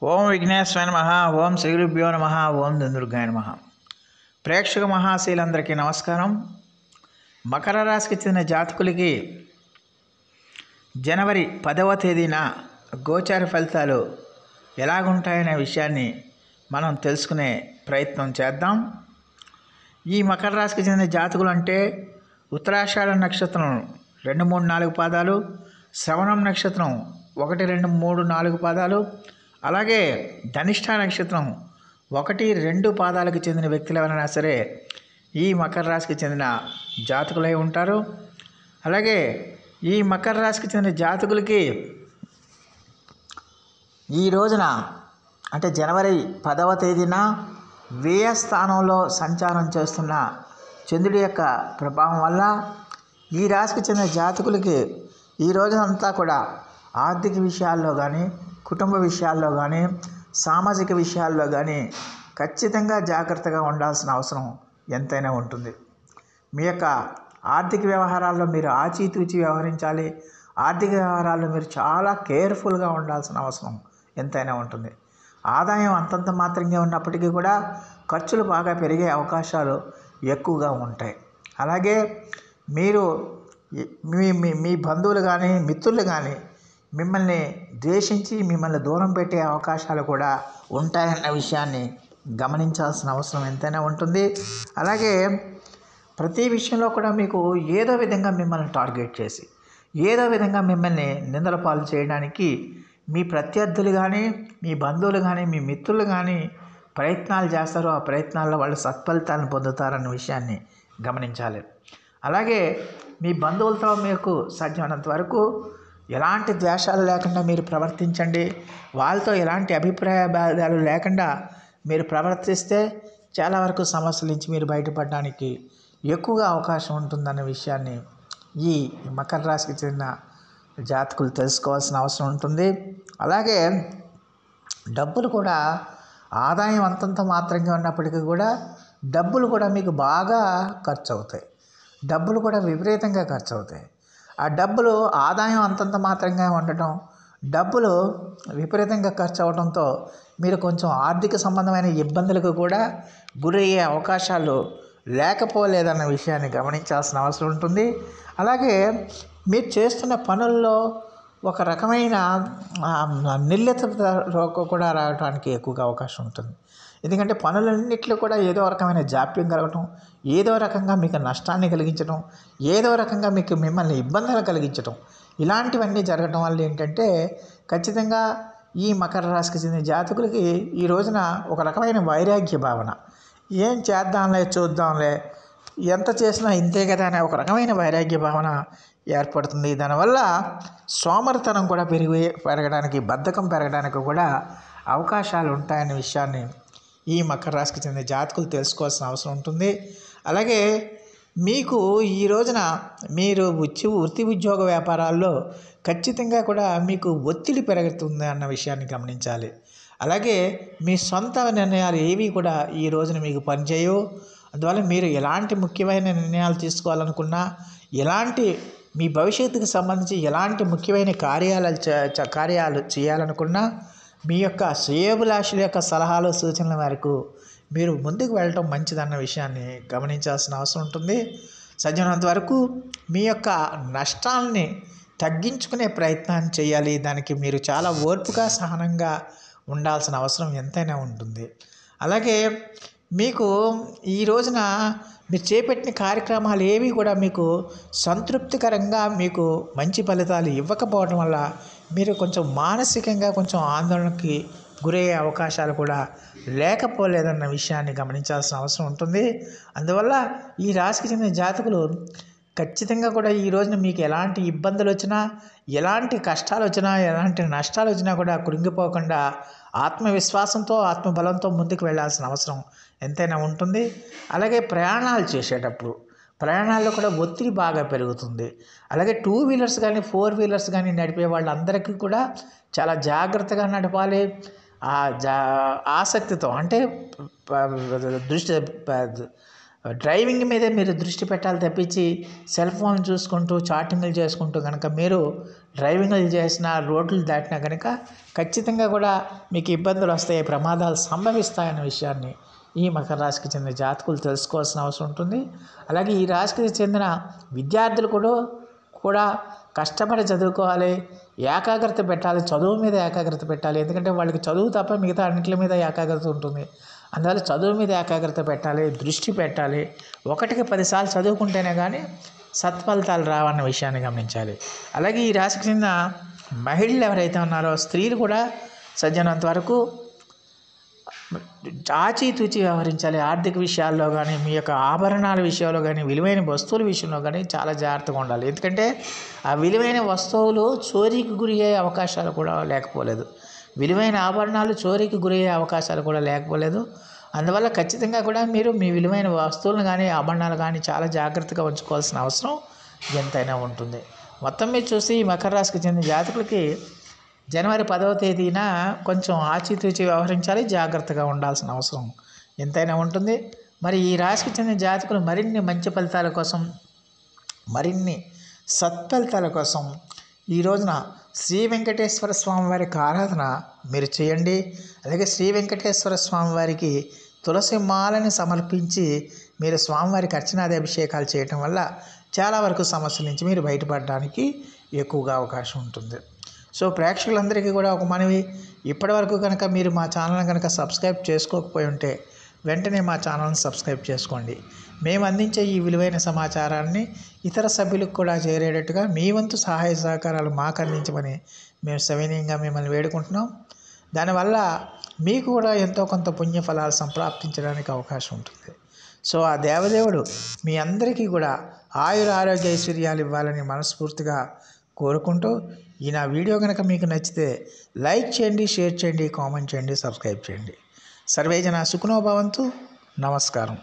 ఓం విఘ్నేశ్వరాయ నమః. ఓం శ్రీ గురుభ్యో నమః. ఓం దుర్గాయ నమః. ప్రేక్షక మహాశీలందరికీ నమస్కారం. మకర రాశికి చెందిన జాతకులకి జనవరి 10వ తేదీన గోచార ఫలితాలు ఎలాగుంటాయనే విషయాన్ని మనం తెలుసుకునే ప్రయత్నం చేద్దాం. ఈ మకర రాశికి చెందిన జాతకులు అంటే ఉత్తరాషాఢ నక్షత్రం 2, 3, 4 పాదాలు, శ్రవణం నక్షత్రం 1, 2, 3, 4 పాదాలు, అలాగే ధనిష్ఠ నక్షత్రం 1, 2 పాదాలకు చెందిన వ్యక్తులు ఎవరైనా సరే ఈ మకర రాశికి చెందిన జాతకులై ఉంటారు. అలాగే ఈ మకర రాశికి చెందిన జాతకులకి ఈ రోజున అంటే జనవరి 10వ తేదీన వ్యయ స్థానంలో సంచారం చేస్తున్న చంద్రుడి యొక్క ప్రభావం వల్ల ఈ రాశికి చెందిన జాతకులకి ఈ రోజునంతా కూడా ఆర్థిక విషయాల్లో కానీ, కుటుంబ విషయాల్లో కానీ, సామాజిక విషయాల్లో కానీ ఖచ్చితంగా జాగ్రత్తగా ఉండాల్సిన అవసరం ఎంతైనా ఉంటుంది. మీ యొక్క ఆర్థిక వ్యవహారాల్లో మీరు ఆచితూచి వ్యవహరించాలి. ఆర్థిక వ్యవహారాల్లో మీరు చాలా కేర్ఫుల్గా ఉండాల్సిన అవసరం ఎంతైనా ఉంటుంది. ఆదాయం అంతంత మాత్రంగా ఉన్నప్పటికీ కూడా ఖర్చులు బాగా పెరిగే అవకాశాలు ఎక్కువగా ఉంటాయి. అలాగే మీరు మీ బంధువులు కానీ, మిత్రులు కానీ మిమ్మల్ని ద్వేషించి మిమ్మల్ని దూరం పెట్టే అవకాశాలు కూడా ఉంటాయన్న విషయాన్ని గమనించాల్సిన అవసరం ఎంతైనా ఉంటుంది. అలాగే ప్రతి విషయంలో కూడా మీకు ఏదో విధంగా మిమ్మల్ని టార్గెట్ చేసి, ఏదో విధంగా మిమ్మల్ని నిందల పాలు చేయడానికి మీ ప్రత్యర్థులు కానీ, మీ బంధువులు కానీ, మీ మిత్రులు కానీ ప్రయత్నాలు చేస్తారు. ఆ ప్రయత్నాల్లో వాళ్ళు సత్ఫలితాలను పొందుతారన్న విషయాన్ని గమనించాలి. అలాగే మీ బంధువులతో మీకు సాధ్యమైనంత వరకు ఎలాంటి ద్వేషాలు లేకుండా మీరు ప్రవర్తించండి. వాళ్ళతో ఎలాంటి అభిప్రాయ భేదాలు లేకుండా మీరు ప్రవర్తిస్తే చాలా వరకు సమస్యల నుంచి మీరు బయటపడడానికి ఎక్కువగా అవకాశం ఉంటుందన్న విషయాన్ని ఈ మకర రాశికి చెందిన జాతకులు తెలుసుకోవాల్సిన అవసరం ఉంటుంది. అలాగే డబ్బులు కూడా ఆదాయం అంతంత మాత్రంగా ఉన్నప్పటికీ కూడా డబ్బులు కూడా మీకు బాగా ఖర్చు అవుతాయి. డబ్బులు కూడా విపరీతంగా ఖర్చు అవుతాయి. ఆ డబ్బులు ఆదాయం అంతంత మాత్రంగా ఉండటం, డబ్బులు విపరీతంగా ఖర్చు అవడంతో మీరు కొంచెం ఆర్థిక సంబంధమైన ఇబ్బందులకు కూడా గురయ్యే అవకాశాలు లేకపోలేదన్న విషయాన్ని గమనించాల్సిన అవసరం ఉంటుంది. అలాగే మీరు చేస్తున్న పనుల్లో ఒక రకమైన నిర్లిప్తత కూడా రావడానికి ఎక్కువగా అవకాశం ఉంటుంది. ఎందుకంటే పనులన్నింటిలో కూడా ఏదో రకమైన జాప్యం కలగటం, ఏదో రకంగా మీకు నష్టాన్ని కలిగించడం, ఏదో రకంగా మీకు మిమ్మల్ని ఇబ్బందులు కలిగించడం, ఇలాంటివన్నీ జరగడం వల్ల ఏంటంటే ఖచ్చితంగా ఈ మకర రాశికి చెందిన జాతకులకి ఈ రోజున ఒక రకమైన వైరాగ్య భావన, ఏం చేద్దాంలే చూద్దాంలే, ఎంత చేసినా ఇంతే కదా అనే ఒక రకమైన వైరాగ్య భావన ఏర్పడుతుంది. దానివల్ల సోమరితనం కూడా పెరగడానికి, బద్ధకం పెరగడానికి కూడా అవకాశాలు ఉంటాయనే విషయాన్ని ఈ మకర రాశికి చెందిన జాతకులు తెలుసుకోవాల్సిన అవసరం ఉంటుంది. అలాగే మీకు ఈ రోజున మీరు వృత్తి ఉద్యోగ వ్యాపారాల్లో ఖచ్చితంగా కూడా మీకు ఒత్తిడి పెరుగుతుంది అన్న విషయాన్ని గమనించాలి. అలాగే మీ సొంత నిర్ణయాలు ఏవి కూడా ఈ రోజున మీకు పనిచేయవు. అందువల్ల మీరు ఎలాంటి ముఖ్యమైన నిర్ణయాలు తీసుకోవాలనుకున్నా, ఎలాంటి మీ భవిష్యత్తుకు సంబంధించి ఎలాంటి ముఖ్యమైన కార్యాలు చేయాలనుకున్నా మీ యొక్క శ్రేయోభిలాషుల యొక్క సలహాలు, సూచనల మేరకు మీరు ముందుకు వెళ్ళటం మంచిదన్న విషయాన్ని గమనించాల్సిన అవసరం ఉంటుంది. సాధ్యమైనంత వరకు మీ యొక్క నష్టాలని తగ్గించుకునే ప్రయత్నాన్ని చేయాలి. దానికి మీరు చాలా ఓర్పుగా, సహనంగా ఉండాల్సిన అవసరం ఎంతైనా ఉంటుంది. అలాగే మీకు ఈ రోజున మీరు చేపట్టిన కార్యక్రమాలు ఏవి కూడా మీకు సంతృప్తికరంగా మీకు మంచి ఫలితాలు ఇవ్వకపోవడం వల్ల మీరు కొంచెం మానసికంగా కొంచెం ఆందోళనకి గురయ్యే అవకాశాలు కూడా లేకపోలేదన్న విషయాన్ని గమనించాల్సిన అవసరం ఉంటుంది. అందువల్ల ఈ రాశికి చెందిన జాతకులు ఖచ్చితంగా కూడా ఈ రోజున మీకు ఎలాంటి ఇబ్బందులు వచ్చినా, ఎలాంటి కష్టాలు వచ్చినా, ఎలాంటి నష్టాలు వచ్చినా కూడా కృంగిపోకుండా ఆత్మవిశ్వాసంతో, ఆత్మబలంతో ముందుకు వెళ్ళాల్సిన అవసరం ఎంతైనా ఉంటుంది. అలాగే ప్రయాణాల్లో కూడా ఒత్తిడి బాగా పెరుగుతుంది. అలాగే 2 వీలర్స్ కానీ, 4 వీలర్స్ కానీ నడిపే వాళ్ళందరికీ కూడా చాలా జాగ్రత్తగా నడపాలి. ఆసక్తితో అంటే డ్రైవింగ్ మీదే మీరు దృష్టి పెట్టాలి తప్పించి సెల్ ఫోన్ చూసుకుంటూ చాటింగ్లు చేసుకుంటూ కనుక మీరు డ్రైవింగ్లు చేసినా, రోడ్లు దాటినా కనుక ఖచ్చితంగా కూడా మీకు ఇబ్బందులు వస్తాయి, ప్రమాదాలు సంభవిస్తాయన్న విషయాన్ని ఈ మకర రాశికి చెందిన జాతకులు తెలుసుకోవాల్సిన అవసరం ఉంటుంది. అలాగే ఈ రాశికి చెందిన విద్యార్థులు కూడా కష్టపడి చదువుకోవాలి, ఏకాగ్రత పెట్టాలి, చదువు మీద ఏకాగ్రత పెట్టాలి. ఎందుకంటే వాళ్ళకి చదువు తప్ప మిగతా అన్నింటి మీద ఏకాగ్రత ఉంటుంది. అందువల్ల చదువు మీద ఏకాగ్రత పెట్టాలి, దృష్టి పెట్టాలి. 1కి 10 సార్లు చదువుకుంటేనే కానీ సత్ఫలితాలు రావన్న విషయాన్ని గమనించాలి. అలాగే ఈ రాశికి చెందిన మహిళలు ఎవరైతే ఉన్నారో స్త్రీలు కూడా సజ్జనంత వరకు ఆచితూచి వ్యవహరించాలి. ఆర్థిక విషయాల్లో కానీ, మీ యొక్క ఆభరణాల విషయంలో కానీ, విలువైన వస్తువుల విషయంలో కానీ చాలా జాగ్రత్తగా ఉండాలి. ఎందుకంటే ఆ విలువైన వస్తువులు చోరీకి గురి అయ్యే అవకాశాలు కూడా లేకపోలేదు. విలువైన ఆభరణాలు చోరీకి గురయ్యే అవకాశాలు కూడా లేకపోలేదు. అందువల్ల ఖచ్చితంగా కూడా మీరు మీ విలువైన వస్తువులను కానీ, ఆభరణాలు కానీ చాలా జాగ్రత్తగా ఉంచుకోవాల్సిన అవసరం ఎంతైనా ఉంటుంది. మొత్తం మీద చూసి ఈ మకర రాశికి చెందిన జాతకులకి జనవరి 10వ తేదీన కొంచెం ఆచితూచి వ్యవహరించాలి, జాగ్రత్తగా ఉండాల్సిన అవసరం ఎంతైనా ఉంటుంది. మరి ఈ రాశికి చెందిన జాతకులు మరిన్ని మంచి ఫలితాల కోసం, మరిన్ని సత్ఫలితాల కోసం ఈ రోజున శ్రీ వెంకటేశ్వర స్వామి వారికి ఆరాధన మీరు చేయండి. అలాగే శ్రీ వెంకటేశ్వర స్వామి వారికి తులసి మాలని సమర్పించి మీరు స్వామివారికి అర్చనాది అభిషేకాలు చేయటం వల్ల చాలా వరకు సమస్యల నుంచి మీరు బయటపడడానికి ఎక్కువగా అవకాశం ఉంటుంది. సో ప్రేక్షకులందరికీ కూడా ఒక మనవి, ఇప్పటివరకు కనుక మీరు మా ఛానల్ని కనుక సబ్స్క్రైబ్ చేసుకోకపోయి ఉంటే వెంటనే మా ఛానల్ని సబ్స్క్రైబ్ చేసుకోండి. మేము అందించే ఈ విలువైన సమాచారాన్ని ఇతర సభ్యులకు కూడా చేరేటట్టుగా మీ వంతు సహాయ సహకారాలు మాకు అందించమని మేము సవినయంగా మిమ్మల్ని వేడుకుంటున్నాం. దానివల్ల మీకు కూడా ఎంతో కొంత పుణ్యఫలాలు సంప్రాప్తించడానికి అవకాశం ఉంటుంది. సో ఆ దేవదేవుడు మీ అందరికీ కూడా ఆయుర ఆరోగ్య ఐశ్వర్యాలు ఇవ్వాలని మనస్ఫూర్తిగా కోరుకుంటూ, ఈ నా వీడియో కనుక మీకు నచ్చితే లైక్ చేయండి, షేర్ చేయండి, కామెంట్ చేయండి, సబ్స్క్రైబ్ చేయండి. సర్వే జన సుఖినో భవంతు. నమస్కారం.